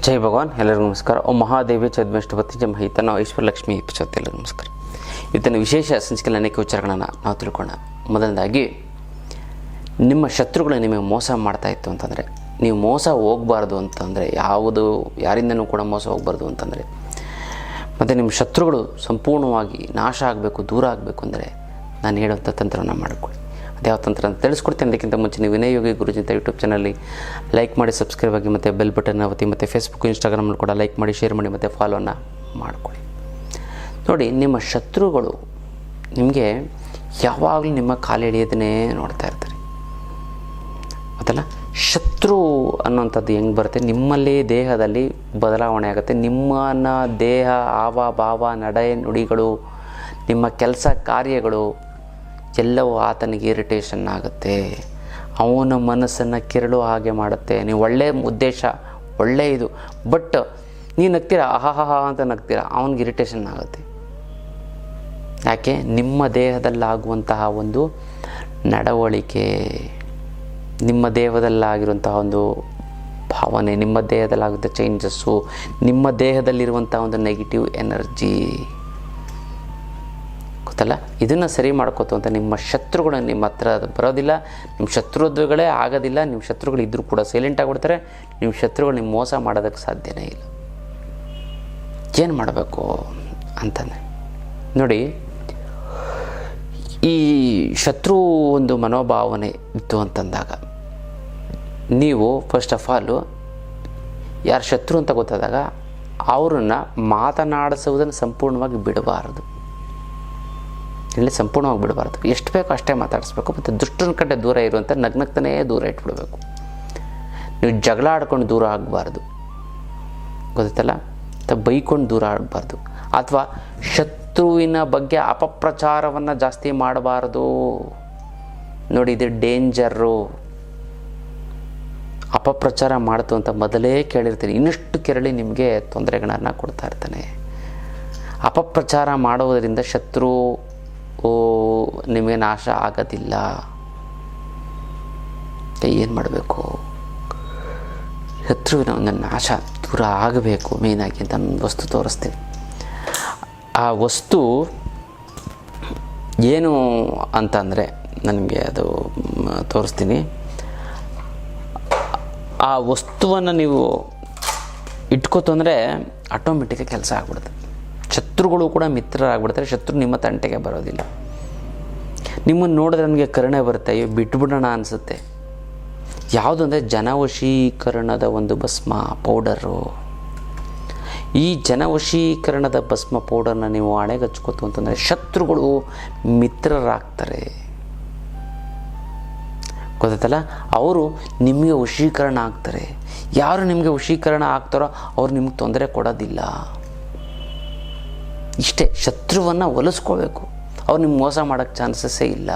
ಜೈ ಭಗವಾನ್. ಎಲ್ಲರಿಗೂ ನಮಸ್ಕಾರ. ಓಂ ಮಹಾದೇವಿ ಚದ್ಮೇಷ್ಟಪತಿ ಜ ಮಹಿತನ ಐಶ್ವರ್ಯಲಕ್ಷ್ಮಿ ಪ್ರಚೋದಯ. ಎಲ್ಲರಿಗೂ ನಮಸ್ಕಾರ. ಇವತ್ತಿನ ವಿಶೇಷ ಸಂಚಿಕೆಯಲ್ಲಿ ಅನೇಕ ವಿಚಾರಗಳನ್ನು ನಾವು ತಿಳ್ಕೊಳ್ಳೋಣ. ಮೊದಲನೇದಾಗಿ, ನಿಮ್ಮ ಶತ್ರುಗಳು ನಿಮಗೆ ಮೋಸ ಮಾಡ್ತಾ ಇತ್ತು ಅಂತಂದರೆ, ನೀವು ಮೋಸ ಹೋಗಬಾರ್ದು ಅಂತಂದರೆ, ಯಾರಿಂದನೂ ಕೂಡ ಮೋಸ ಹೋಗಬಾರ್ದು ಅಂತಂದರೆ, ಮತ್ತು ನಿಮ್ಮ ಶತ್ರುಗಳು ಸಂಪೂರ್ಣವಾಗಿ ನಾಶ ಆಗಬೇಕು, ದೂರ ಆಗಬೇಕು ಅಂದರೆ ನಾನು ಹೇಳುವಂಥ ತಂತ್ರವನ್ನು ಮಾಡಿಕೊಳ್ಳಿ. ಅದು ಯಾವ ತಂತ್ರ ಅಂತ ತಿಳಿಸ್ಕೊಡ್ತೀನಿ. ಅದಕ್ಕಿಂತ ಮುಂಚೆ ನೀವು ವಿನಯ್ ಯೋಗಿ ಗುರುಜಿ ಅಂತ ಯೂಟ್ಯೂಬ್ ಚಾನಲ್ಲಿ ಲೈಕ್ ಮಾಡಿ, ಸಬ್ಸ್ಕ್ರೈಬ್ ಆಗಿ, ಮತ್ತು ಬೆಲ್ ಬಟನ್ ಒತ್ತಿ, ಮತ್ತು ಫೇಸ್ಬುಕ್ ಇನ್ಸ್ಟಾಗ್ರಾಮಲ್ಲಿ ಕೂಡ ಲೈಕ್ ಮಾಡಿ, ಶೇರ್ ಮಾಡಿ, ಮತ್ತು ಫಾಲೋನ ಮಾಡಿಕೊಳ್ಳಿ. ನೋಡಿ, ನಿಮ್ಮ ಶತ್ರುಗಳು ನಿಮಗೆ ಯಾವಾಗಲೂ ನಿಮ್ಮ ಕಾಲು ಎಳೆಯೋದನ್ನೇ ನೋಡ್ತಾ ಇರ್ತಾರೆ. ಅದಲ್ಲ, ಶತ್ರು ಅನ್ನೋಂಥದ್ದು ಹೆಂಗೆ ಬರುತ್ತೆ, ನಿಮ್ಮಲ್ಲಿ ದೇಹದಲ್ಲಿ ಬದಲಾವಣೆ ಆಗುತ್ತೆ. ನಿಮ್ಮನ್ನ ದೇಹ, ಹಾವ ಭಾವ, ನಡೆ ನುಡಿಗಳು, ನಿಮ್ಮ ಕೆಲಸ ಕಾರ್ಯಗಳು ಎಲ್ಲವೂ ಆತನಿಗೆ ಇರಿಟೇಷನ್ ಆಗುತ್ತೆ. ಅವನ ಮನಸ್ಸನ್ನು ಕೆರಳು ಹಾಗೆ ಮಾಡುತ್ತೆ. ನೀವು ಒಳ್ಳೆಯ ಉದ್ದೇಶ, ಒಳ್ಳೆಯ ಇದು, ಬಟ್ ನೀವು ನಗ್ತೀರಾ, ಆಹಾಹಾ ಅಂತ ನಗ್ತೀರಾ, ಅವನಿಗೆ ಇರಿಟೇಷನ್ ಆಗುತ್ತೆ. ಯಾಕೆ? ನಿಮ್ಮ ದೇಹದಲ್ಲಾಗುವಂತಹ ಒಂದು ನಡವಳಿಕೆ, ನಿಮ್ಮ ದೇಹದಲ್ಲಾಗಿರುವಂತಹ ಒಂದು ಭಾವನೆ, ನಿಮ್ಮ ದೇಹದಲ್ಲಾಗುವಂಥ ಚೇಂಜಸ್ಸು, ನಿಮ್ಮ ದೇಹದಲ್ಲಿರುವಂಥ ಒಂದು ನೆಗೆಟಿವ್ ಎನರ್ಜಿ ಗೊತ್ತಲ್ಲ, ಇದನ್ನು ಸರಿ ಮಾಡ್ಕೋತು ಅಂತ ನಿಮ್ಮ ಶತ್ರುಗಳು ನಿಮ್ಮ ಹತ್ರ ಬರೋದಿಲ್ಲ. ನಿಮ್ಮ ಶತ್ರುಗಳೇ ಆಗೋದಿಲ್ಲ. ನಿಮ್ಮ ಶತ್ರುಗಳು ಇದ್ದರೂ ಕೂಡ ಸೈಲೆಂಟ್ ಆಗಿಬಿಡ್ತಾರೆ. ನಿಮ್ಮ ಶತ್ರುಗಳು ನಿಮ್ಮ ಮೋಸ ಮಾಡೋದಕ್ಕೆ ಸಾಧ್ಯನೇ ಇಲ್ಲ. ಏನು ಮಾಡಬೇಕು ಅಂತಂದರೆ, ನೋಡಿ, ಈ ಶತ್ರು ಒಂದು ಮನೋಭಾವನೆ ಇತ್ತು ಅಂತಂದಾಗ, ನೀವು ಫಸ್ಟ್ ಆಫ್ ಆಲು ಯಾರು ಶತ್ರು ಅಂತ ಗೊತ್ತಾದಾಗ ಅವರನ್ನು ಮಾತನಾಡಿಸುವುದನ್ನು ಸಂಪೂರ್ಣವಾಗಿ ಬಿಡಬಾರದು. ಇಲ್ಲಿ ಸಂಪೂರ್ಣವಾಗಿ ಬಿಡಬಾರ್ದು. ಎಷ್ಟು ಬೇಕೋ ಅಷ್ಟೇ ಮಾತಾಡಿಸ್ಬೇಕು. ಮತ್ತು ದುಷ್ಟನ ಕಡೆ ದೂರ ಇರುವಂಥ ನಗ್ನಗ್ತಾನೇ ದೂರ ಇಟ್ಬಿಡಬೇಕು. ನೀವು ಜಗಳ ಆಡ್ಕೊಂಡು ದೂರ ಆಗಬಾರ್ದು, ಗೊತ್ತಲ್ಲ, ಬೈಕೊಂಡು ದೂರ ಆಗಬಾರ್ದು. ಅಥವಾ ಶತ್ರುವಿನ ಬಗ್ಗೆ ಅಪಪ್ರಚಾರವನ್ನು ಜಾಸ್ತಿ ಮಾಡಬಾರ್ದು. ನೋಡಿ, ಇದು ಡೇಂಜರು. ಅಪಪ್ರಚಾರ ಮಾಡ್ತು ಅಂತ ಮೊದಲೇ ಕೇಳಿರ್ತೀನಿ, ಇನ್ನಷ್ಟು ಕೆರಳಿ ನಿಮಗೆ ತೊಂದರೆಗಳನ್ನು ಕೊಡ್ತಾ ಇರ್ತಾನೆ. ಅಪಪ್ರಚಾರ ಮಾಡುವುದರಿಂದ ಶತ್ರು ನಿಮಗೆ ನಾಶ ಆಗೋದಿಲ್ಲ. ಏನು ಮಾಡಬೇಕು? ಶತ್ರುವಿನ ಒಂದು ನಾಶ ದೂರ ಆಗಬೇಕು ಮೇಯ್ನಾಗಿ ಅಂತ ನಾನು ವಸ್ತು ತೋರಿಸ್ತೀನಿ. ಆ ವಸ್ತು ಏನು ಅಂತಂದರೆ ನನಗೆ ಅದು ತೋರಿಸ್ತೀನಿ. ಆ ವಸ್ತುವನ್ನು ನೀವು ಇಟ್ಕೋತು ಅಂದರೆ ಆಟೋಮೆಟಿಕಾಗಿ ಕೆಲಸ ಆಗ್ಬಿಡುತ್ತೆ. ಶತ್ರುಗಳು ಕೂಡ ಮಿತ್ರರಾಗ್ಬಿಡ್ತಾರೆ. ಶತ್ರು ನಿಮ್ಮ ತಂಟೆಗೆ ಬರೋದಿಲ್ಲ. ನಿಮ್ಮನ್ನು ನೋಡಿದ್ರೆ ನನಗೆ ಕರುಣೆ ಬರುತ್ತೆ, ಅಯ್ಯೋ ಬಿಟ್ಬಿಡೋಣ ಅನಿಸುತ್ತೆ. ಯಾವುದು ಅಂದರೆ ಜನವಶೀಕರಣದ ಒಂದು ಭಸ್ಮ ಪೌಡರು. ಈ ಜನವಶೀಕರಣದ ಭಸ್ಮ ಪೌಡರ್ನ ನೀವು ಹಣೆಗೆ ಹಚ್ಕೋತು ಅಂತಂದರೆ ಶತ್ರುಗಳು ಮಿತ್ರರಾಗ್ತಾರೆ. ಗೊತ್ತಲ್ಲ, ಅವರು ನಿಮಗೆ ವಶೀಕರಣ ಆಗ್ತಾರೆ. ಯಾರು ನಿಮಗೆ ವಶೀಕರಣ ಆಗ್ತಾರೋ ಅವ್ರು ನಿಮ್ಗೆ ತೊಂದರೆ ಕೊಡೋದಿಲ್ಲ. ಇಷ್ಟೇ, ಶತ್ರುವನ್ನು ಒಲಿಸ್ಕೋಬೇಕು. ಅವ್ರು ನಿಮ್ಗೆ ಮೋಸ ಮಾಡೋಕ್ಕೆ ಚಾನ್ಸಸ್ಸೇ ಇಲ್ಲ.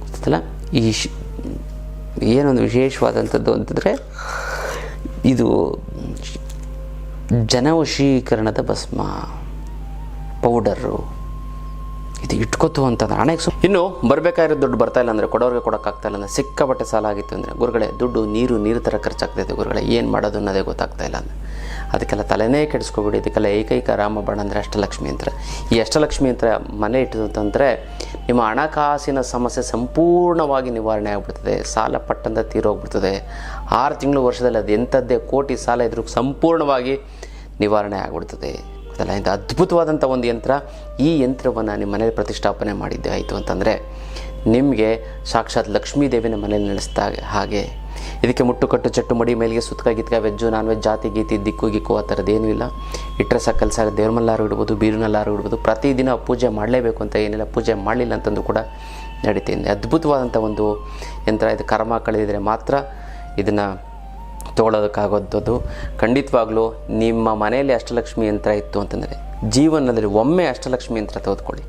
ಗೊತ್ತಲ್ಲ, ಏನೊಂದು ವಿಶೇಷವಾದಂಥದ್ದು ಅಂತಂದರೆ, ಇದು ಜನವಶೀಕರಣದ ಭಸ್ಮ ಪೌಡರು. ಇದು ಇಟ್ಕೋತು ಅಂತಂದ್ರೆ ಹಣೆಗೆ ಇನ್ನು ಬರಬೇಕಾಗಿರೋ ದುಡ್ಡು ಬರ್ತಾಯಿಲ್ಲ ಅಂದರೆ, ಕೊಡೋರಿಗೆ ಕೊಡೋಕ್ಕಾಗ್ತಾಯಿಲ್ಲ ಅಂದರೆ, ಸಿಕ್ಕಾಪಟ್ಟೆ ಸಾಲ ಆಗಿತ್ತು ಅಂದರೆ, ಗುರುಗಳೇ ದುಡ್ಡು ನೀರು ಥರ ಖರ್ಚಾಗ್ತೈತೆ ಗುರುಗಳೇ, ಏನು ಮಾಡೋದು ಅನ್ನೋದೇ ಗೊತ್ತಾಗ್ತಾಯಿಲ್ಲ ಅಂದರೆ, ಅದಕ್ಕೆಲ್ಲ ತಲೆನೇ ಕೆಡಿಸ್ಕೊಬಿಡಿ. ಇದಕ್ಕೆಲ್ಲ ಏಕೈಕ ರಾಮಬಾಣ ಅಂದರೆ ಅಷ್ಟಲಕ್ಷ್ಮಿ ಯಂತ್ರ. ಈ ಅಷ್ಟಲಕ್ಷ್ಮಿ ಯಂತ್ರ ಮನೆ ಇಟ್ಟಂತಂದರೆ ನಿಮ್ಮ ಹಣಕಾಸಿನ ಸಮಸ್ಯೆ ಸಂಪೂರ್ಣವಾಗಿ ನಿವಾರಣೆ ಆಗಿಬಿಡ್ತದೆ. ಸಾಲ ಪಟ್ಟಂತ ತೀರೋಗ್ಬಿಡ್ತದೆ. 6 ತಿಂಗಳು ವರ್ಷದಲ್ಲಿ ಅದು ಎಂಥದ್ದೇ ಕೋಟಿ ಸಾಲ ಇದ್ರೂ ಸಂಪೂರ್ಣವಾಗಿ ನಿವಾರಣೆ ಆಗಿಬಿಡ್ತದೆ. ಅದಲ್ಲ, ಇದು ಅದ್ಭುತವಾದಂಥ ಒಂದು ಯಂತ್ರ. ಈ ಯಂತ್ರವನ್ನು ನಿಮ್ಮ ಮನೇಲಿ ಪ್ರತಿಷ್ಠಾಪನೆ ಮಾಡಿದ್ದೆ ಆಯಿತು ಅಂತಂದರೆ ನಿಮಗೆ ಸಾಕ್ಷಾತ್ ಲಕ್ಷ್ಮೀ ದೇವಿನ ಮನೇಲಿ ನಡೆಸಿದಾಗ ಹಾಗೆ. ಇದಕ್ಕೆ ಮುಟ್ಟು ಕಟ್ಟು ಚಟ್ಟು ಮಡಿ ಮೇಲಿಗೆ ಸುತ್ತಕ ಗಿತ್ಕ ವೆಜ್ಜು ನಾನ್ ವೆಜ್ ಜಾತಿ ಗೀತಿ ದಿಕ್ಕು ಗಿಕ್ಕು ಆ ಥರದ್ದೇನೂ ಇಲ್ಲ. ಇಟ್ಟರೆ ಸಾಕು ಕೆಲಸ ಆಗುತ್ತೆ. ದೇವ್ರ ಮಲ್ಲಾರು ಇಡ್ಬೋದು, ಬೀರುನಲ್ಲಾರು ಇಡ್ಬೋದು. ಪ್ರತಿದಿನ ಪೂಜೆ ಮಾಡಲೇಬೇಕು ಅಂತ ಏನಿಲ್ಲ. ಪೂಜೆ ಮಾಡಲಿಲ್ಲ ಅಂತಂದು ಕೂಡ ನಡೀತಿದೆ. ಅದ್ಭುತವಾದಂಥ ಒಂದು ಯಂತ್ರ. ಇದು ಕರ್ಮ ಕಳೆದಿದ್ರೆ ಮಾತ್ರ ಇದನ್ನು ತೊಗೊಳೋದಕ್ಕಾಗೋದು. ಖಂಡಿತವಾಗ್ಲೂ ನಿಮ್ಮ ಮನೆಯಲ್ಲಿ ಅಷ್ಟಲಕ್ಷ್ಮಿ ಯಂತ್ರ ಇತ್ತು ಅಂತಂದರೆ ಜೀವನದಲ್ಲಿ ಒಮ್ಮೆ ಅಷ್ಟಲಕ್ಷ್ಮಿ ಯಂತ್ರ ತೆಗೆದುಕೊಳ್ಳಿ,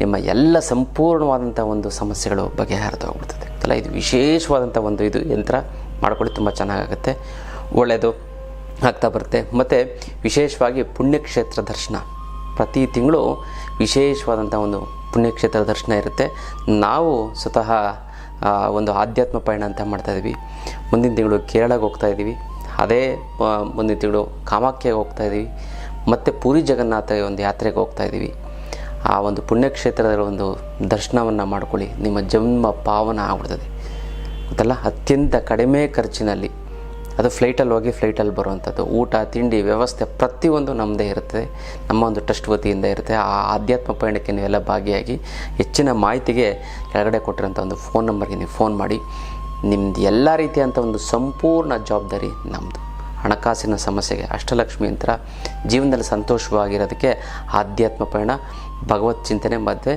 ನಿಮ್ಮ ಎಲ್ಲ ಸಂಪೂರ್ಣವಾದಂಥ ಒಂದು ಸಮಸ್ಯೆಗಳು ಬಗೆಹರಿದು ಹೋಗ್ಬಿಡ್ತದೆ. ಅಲ್ಲ, ಇದು ವಿಶೇಷವಾದಂಥ ಒಂದು ಇದು ಯಂತ್ರ ಮಾಡ್ಕೊಳ್ಳಿ, ತುಂಬ ಚೆನ್ನಾಗಾಗುತ್ತೆ, ಒಳ್ಳೆಯದು ಆಗ್ತಾ ಬರುತ್ತೆ. ಮತ್ತು ವಿಶೇಷವಾಗಿ ಪುಣ್ಯಕ್ಷೇತ್ರ ದರ್ಶನ ಪ್ರತಿ ತಿಂಗಳು ವಿಶೇಷವಾದಂಥ ಒಂದು ಪುಣ್ಯಕ್ಷೇತ್ರ ದರ್ಶನ ಇರುತ್ತೆ. ನಾವು ಸ್ವತಃ ಒಂದು ಆಧ್ಯಾತ್ಮ ಪಯಣ ಅಂತ ಮಾಡ್ತಾಯಿದ್ವಿ. ಮುಂದಿನ ತಿಂಗಳು ಕೇರಳಕ್ಕೆ ಹೋಗ್ತಾಯಿದ್ದೀವಿ. ಅದೇ ಮುಂದಿನ ತಿಂಗಳು ಕಾಮಾಖ್ಯಗೆ ಹೋಗ್ತಾಯಿದ್ದೀವಿ, ಮತ್ತು ಪುರಿ ಜಗನ್ನಾಥ ಒಂದು ಯಾತ್ರೆಗೆ ಹೋಗ್ತಾಯಿದ್ದೀವಿ. ಆ ಒಂದು ಪುಣ್ಯಕ್ಷೇತ್ರದ ಒಂದು ದರ್ಶನವನ್ನು ಮಾಡ್ಕೊಳ್ಳಿ, ನಿಮ್ಮ ಜನ್ಮ ಪಾವನ ಆಗ್ಬಿಡ್ತದೆ ಗೊತ್ತಲ್ಲ. ಅತ್ಯಂತ ಕಡಿಮೆ ಖರ್ಚಿನಲ್ಲಿ, ಅದು ಫ್ಲೈಟಲ್ಲಿ ಹೋಗಿ ಫ್ಲೈಟಲ್ಲಿ ಬರುವಂಥದ್ದು, ಊಟ ತಿಂಡಿ ವ್ಯವಸ್ಥೆ ಪ್ರತಿಯೊಂದು ನಮ್ಮದೇ ಇರ್ತದೆ, ನಮ್ಮ ಒಂದು ಟ್ರಸ್ಟ್ ವತಿಯಿಂದ ಇರುತ್ತೆ. ಆ ಆಧ್ಯಾತ್ಮ ಪಯಣಕ್ಕೆ ನೀವೆಲ್ಲ ಭಾಗಿಯಾಗಿ ಹೆಚ್ಚಿನ ಮಾಹಿತಿಗೆ ಕೆಳಗಡೆ ಕೊಟ್ಟಿರೋಂಥ ಒಂದು ಫೋನ್ ನಂಬರ್ಗೆ ನೀವು ಫೋನ್ ಮಾಡಿ. ನಿಮ್ಮದು ಎಲ್ಲ ರೀತಿಯಂಥ ಒಂದು ಸಂಪೂರ್ಣ ಜವಾಬ್ದಾರಿ ನಮ್ಮದು. ಹಣಕಾಸಿನ ಸಮಸ್ಯೆಗೆ, ಅಷ್ಟಲಕ್ಷ್ಮಿ ಯಂತ್ರ, ಜೀವನದಲ್ಲಿ ಸಂತೋಷವಾಗಿರೋದಕ್ಕೆ ಆಧ್ಯಾತ್ಮ ಪಯಣ, ಭಗವತ್ ಚಿಂತನೆ ಮತ್ತು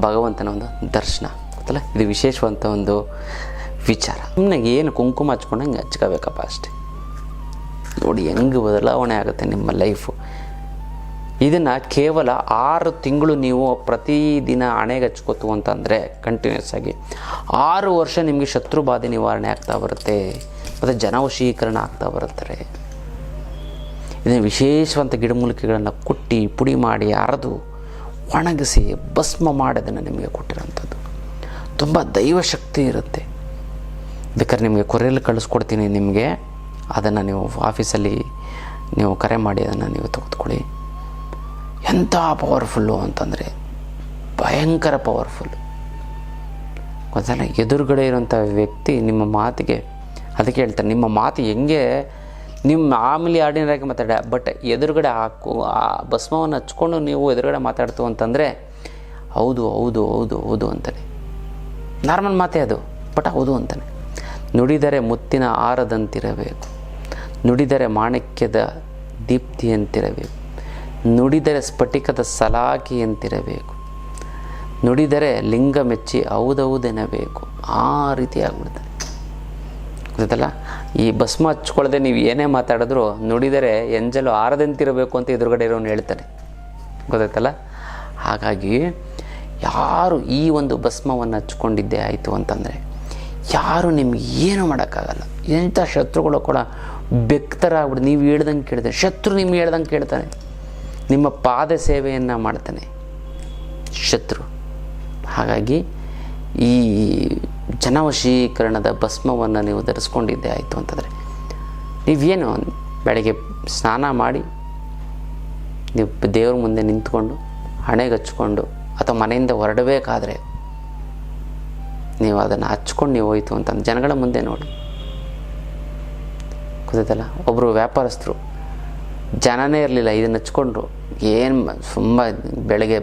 ಭಗವಂತನ ಒಂದು ದರ್ಶನ ಗೊತ್ತಲ್ಲ. ಇದು ವಿಶೇಷವಂತ ಒಂದು ವಿಚಾರ. ಸುಮ್ಮನೆ ಏನು ಕುಂಕುಮ ಹಚ್ಕೊಂಡಂಗೆ ಹಚ್ಕೋಬೇಕಪ್ಪ ಅಷ್ಟೆ. ನೋಡಿ ಹೆಂಗೆ ಬದಲಾವಣೆ ಆಗುತ್ತೆ ನಿಮ್ಮ ಲೈಫು. ಇದನ್ನು ಕೇವಲ 6 ತಿಂಗಳು ನೀವು ಪ್ರತಿದಿನ ಹಣೆಗೆ ಹಚ್ಕೋತು ಅಂತಂದರೆ ಕಂಟಿನ್ಯೂಸ್ ಆಗಿ 6 ವರ್ಷ ನಿಮಗೆ ಶತ್ರು ಬಾಧೆ ನಿವಾರಣೆ ಆಗ್ತಾ ಬರುತ್ತೆ, ಮತ್ತು ಜನವಶೀಕರಣ ಆಗ್ತಾ ಬರುತ್ತಾರೆ. ಇದನ್ನು ವಿಶೇಷವಂತ ಗಿಡಮೂಲಿಕೆಗಳನ್ನು ಕುಟ್ಟಿ ಪುಡಿ ಮಾಡಿ ಅರೆದು ಒಣಗಿಸಿ ಭಸ್ಮ ಮಾಡೋದನ್ನು ನಿಮಗೆ ಕೊಟ್ಟಿರೋಂಥದ್ದು. ತುಂಬ ದೈವಶಕ್ತಿ ಇರುತ್ತೆ. ಬೇಕಾದ್ರೆ ನಿಮಗೆ ಕೊರಿಯಲ್ಲಿ ಕಳಿಸ್ಕೊಡ್ತೀನಿ, ನಿಮಗೆ ಅದನ್ನು ನೀವು ಆಫೀಸಲ್ಲಿ ನೀವು ಕರೆ ಮಾಡಿ ಅದನ್ನು ನೀವು ತೆಗೆದುಕೊಳ್ಳಿ. ಎಂಥ ಪವರ್ಫುಲ್ಲು ಅಂತಂದರೆ ಭಯಂಕರ ಪವರ್ಫುಲ್ಲು ಗೊತ್ತಲ್ಲ. ಎದುರುಗಡೆ ಇರೋಂಥ ವ್ಯಕ್ತಿ ನಿಮ್ಮ ಮಾತಿಗೆ, ಅದಕ್ಕೆ ಹೇಳ್ತಾರೆ ನಿಮ್ಮ ಮಾತು ಹೆಂಗೆ ನಿಮ್ಮ ಮಾಮೂಲಿ ಆರ್ಡಿನರಾಗಿ ಮಾತಾಡ, ಬಟ್ ಎದುರುಗಡೆ ಆ ಭಸ್ಮವನ್ನು ಹಚ್ಕೊಂಡು ನೀವು ಎದುರುಗಡೆ ಮಾತಾಡ್ತು ಅಂತಂದರೆ ಹೌದು ಹೌದು ಹೌದು ಹೌದು ಅಂತಾನೆ. ನಾರ್ಮಲ್ ಮಾತೇ ಅದು, ಬಟ್ ಹೌದು ಅಂತಾನೆ. ನುಡಿದರೆ ಮುತ್ತಿನ ಹಾರದಂತಿರಬೇಕು, ನುಡಿದರೆ ಮಾಣಿಕ್ಯದ ದೀಪ್ತಿಯಂತಿರಬೇಕು, ನುಡಿದರೆ ಸ್ಫಟಿಕದ ಸಲಾಕಿಯಂತಿರಬೇಕು, ನುಡಿದರೆ ಲಿಂಗ ಮೆಚ್ಚಿ ಹೌದೌದೆನಬೇಕು. ಆ ರೀತಿ ಆಗ್ಬಿಡ್ತಾನೆ ಗೊತ್ತಲ್ಲ. ಈ ಭಸ್ಮ ಹಚ್ಕೊಳ್ಳದೆ ನೀವು ಏನೇ ಮಾತಾಡಿದ್ರು ನುಡಿದರೆ ಎಂಜಲು ಹಾರದಂತಿರಬೇಕು ಅಂತ ಎದುರುಗಡೆ ಇರೋನು ಹೇಳ್ತಾನೆ ಗೊತ್ತಾಯ್ತಲ್ಲ. ಹಾಗಾಗಿ ಯಾರು ಈ ಒಂದು ಭಸ್ಮವನ್ನು ಹಚ್ಕೊಂಡಿದ್ದೇ ಆಯಿತು ಅಂತಂದರೆ ಯಾರು ನಿಮ್ಗೆ ಏನು ಮಾಡೋಕ್ಕಾಗಲ್ಲ. ಎಂಥ ಶತ್ರುಗಳು ಕೂಡ ಬೆಕ್ತರ ಆಗ್ಬಿಟ್ಟು ನೀವು ಹೇಳ್ದಂಗೆ ಕೇಳ್ತಾನೆ, ಶತ್ರು ನಿಮ್ಗೆ ಹೇಳ್ದಂಗೆ ಕೇಳ್ತಾನೆ, ನಿಮ್ಮ ಪಾದ ಸೇವೆಯನ್ನು ಮಾಡ್ತಾನೆ ಶತ್ರು. ಹಾಗಾಗಿ ಈ ಜನವಶೀಕರಣದ ಭಸ್ಮವನ್ನು ನೀವು ಧರಿಸ್ಕೊಂಡಿದ್ದೇ ಆಯಿತು ಅಂತಂದರೆ ನೀವೇನು ಬೆಳಗ್ಗೆ ಸ್ನಾನ ಮಾಡಿ ನೀವು ದೇವ್ರ ಮುಂದೆ ನಿಂತ್ಕೊಂಡು ಹಣೆಗೆ ಹಚ್ಕೊಂಡು ಅಥವಾ ಮನೆಯಿಂದ ಹೊರಡಬೇಕಾದ್ರೆ ನೀವು ಅದನ್ನು ಹಚ್ಕೊಂಡು ನೀವು ಹೋಯ್ತು ಅಂತಂದು ಜನಗಳ ಮುಂದೆ ನೋಡಿ ಗೊತ್ತೈತಲ್ಲ. ಒಬ್ಬರು ವ್ಯಾಪಾರಸ್ಥರು ಜನನೇ ಇರಲಿಲ್ಲ, ಇದನ್ನು ಹಚ್ಕೊಂಡ್ರು. ಏನು ತುಂಬ ಬೆಳಗ್ಗೆ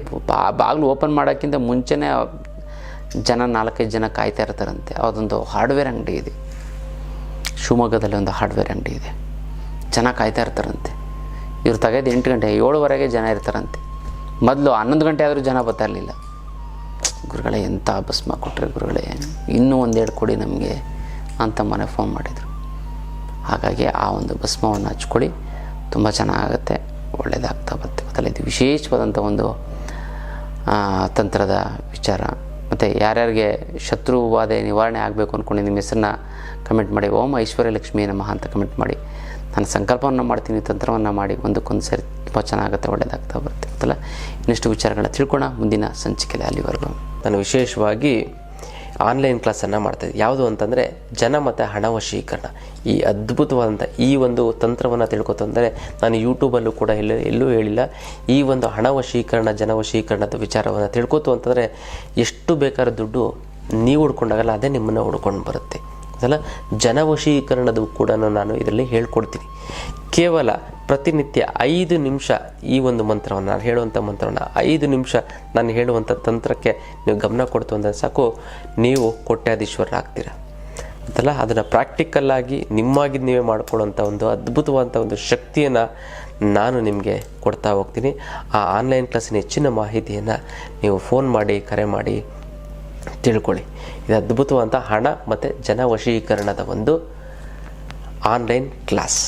ಬಾಗಿಲು ಓಪನ್ ಮಾಡೋಕ್ಕಿಂತ ಮುಂಚೆನೇ ಜನ 4-5 ಜನ ಕಾಯ್ತಾ ಇರ್ತಾರಂತೆ. ಅದೊಂದು ಹಾರ್ಡ್ವೇರ್ ಅಂಗಡಿ ಇದೆ, ಶಿವಮೊಗ್ಗದಲ್ಲಿ ಒಂದು ಹಾರ್ಡ್ವೇರ್ ಅಂಗಡಿ ಇದೆ. ಜನ ಕಾಯ್ತಾ ಇರ್ತಾರಂತೆ. ಇವ್ರು ತೆಗೆದು 8 ಗಂಟೆ 7ವರೆಗೆ ಜನ ಇರ್ತಾರಂತೆ. ಮೊದಲು 11 ಗಂಟೆ ಆದರೂ ಜನ ಬರ್ತಾ ಇರಲಿಲ್ಲ. ಗುರುಗಳೇ ಎಂಥ ಭಸ್ಮ ಕೊಟ್ಟರೆ ಗುರುಗಳೇ, ಇನ್ನೂ 1-2 ಕೊಡಿ ನಮಗೆ ಅಂತ ಮನೆ ಫೋನ್ ಮಾಡಿದರು. ಹಾಗಾಗಿ ಆ ಒಂದು ಭಸ್ಮವನ್ನು ಹಚ್ಕೊಳ್ಳಿ, ತುಂಬ ಚೆನ್ನಾಗುತ್ತೆ, ಒಳ್ಳೆಯದಾಗ್ತಾ ಬರುತ್ತೆ ಗೊತ್ತಲ್ಲ. ಇದು ವಿಶೇಷವಾದಂಥ ಒಂದು ತಂತ್ರದ ವಿಚಾರ. ಮತ್ತು ಯಾರ್ಯಾರಿಗೆ ಶತ್ರು ಬಾಧೆ ನಿವಾರಣೆ ಆಗಬೇಕು ಅಂದ್ಕೊಂಡು ನಿಮ್ಮ ಹೆಸರನ್ನ ಕಮೆಂಟ್ ಮಾಡಿ, ಓಂ ಐಶ್ವರ್ಯ ಲಕ್ಷ್ಮೀ ನಮಃ ಅಂತ ಕಮೆಂಟ್ ಮಾಡಿ. ನಾನು ಸಂಕಲ್ಪವನ್ನು ಮಾಡ್ತೀನಿ, ತಂತ್ರವನ್ನು ಮಾಡಿ ಒಂದಕ್ಕೊಂದು ಸರಿ ತುಂಬ ಚೆನ್ನಾಗುತ್ತೆ, ಒಳ್ಳೆಯದಾಗ್ತಾ ಬರುತ್ತೆ ಗೊತ್ತಲ್ಲ. ಇನ್ನಷ್ಟು ವಿಚಾರಗಳನ್ನ ತಿಳ್ಕೊಳ್ಳೋಣ ಮುಂದಿನ ಸಂಚಿಕೆಯಲ್ಲಿ. ಅಲ್ಲಿವರೆಗೂ ನಾನು ವಿಶೇಷವಾಗಿ ಆನ್ಲೈನ್ ಕ್ಲಾಸನ್ನು ಮಾಡ್ತಾಯಿದ್ದೆ. ಯಾವುದು ಅಂತಂದರೆ ಜನ ಮತ್ತು ಹಣ ವಶೀಕರಣ. ಈ ಅದ್ಭುತವಾದಂಥ ಈ ಒಂದು ತಂತ್ರವನ್ನು ತಿಳ್ಕೊತಂದರೆ ನಾನು ಯೂಟ್ಯೂಬಲ್ಲೂ ಕೂಡ ಎಲ್ಲೂ ಹೇಳಿಲ್ಲ. ಈ ಒಂದು ಹಣ ವಶೀಕರಣ ಜನ ವಶೀಕರಣದ ವಿಚಾರವನ್ನು ತಿಳ್ಕೊತು ಅಂತಂದರೆ ಎಷ್ಟು ಬೇಕಾದ್ರೂ ದುಡ್ಡು ನೀವು ಹುಡ್ಕೊಂಡಾಗಲ್ಲ, ಅದೇ ನಿಮ್ಮನ್ನು ಹುಡ್ಕೊಂಡು ಬರುತ್ತೆ ಅದಲ್ಲ. ಜನವಶೀಕರಣದ ಕೂಡ ನಾನು ಇದರಲ್ಲಿ ಹೇಳ್ಕೊಡ್ತೀನಿ. ಕೇವಲ ಪ್ರತಿನಿತ್ಯ 5 ನಿಮಿಷ ಈ ಒಂದು ಮಂತ್ರವನ್ನು, ನಾನು ಹೇಳುವಂಥ ಮಂತ್ರವನ್ನು 5 ನಿಮಿಷ ನಾನು ಹೇಳುವಂಥ ತಂತ್ರಕ್ಕೆ ನೀವು ಗಮನ ಕೊಡ್ತು ಅಂದರೆ ಸಾಕು, ನೀವು ಕೋಟ್ಯಾಧೀಶ್ವರರಾಗ್ತೀರ ಅಂತಲ್ಲ. ಅದನ್ನು ಪ್ರಾಕ್ಟಿಕಲ್ಲಾಗಿ ನಿಮ್ಮಾಗಿ ನೀವೇ ಮಾಡ್ಕೊಳ್ಳೋಂಥ ಒಂದು ಅದ್ಭುತವಾದಂಥ ಒಂದು ಶಕ್ತಿಯನ್ನು ನಾನು ನಿಮಗೆ ಕೊಡ್ತಾ ಹೋಗ್ತೀನಿ. ಆ ಆನ್ಲೈನ್ ಕ್ಲಾಸಿನ ಹೆಚ್ಚಿನ ಮಾಹಿತಿಯನ್ನು ನೀವು ಫೋನ್ ಮಾಡಿ ಕರೆ ಮಾಡಿ ತಿಳ್ಕೊಳ್ಳಿ. ಇದು ಅದ್ಭುತವಾದಂಥ ಹಣ ಮತ್ತು ಜನವಶೀಕರಣದ ಒಂದು ಆನ್ಲೈನ್ ಕ್ಲಾಸ್.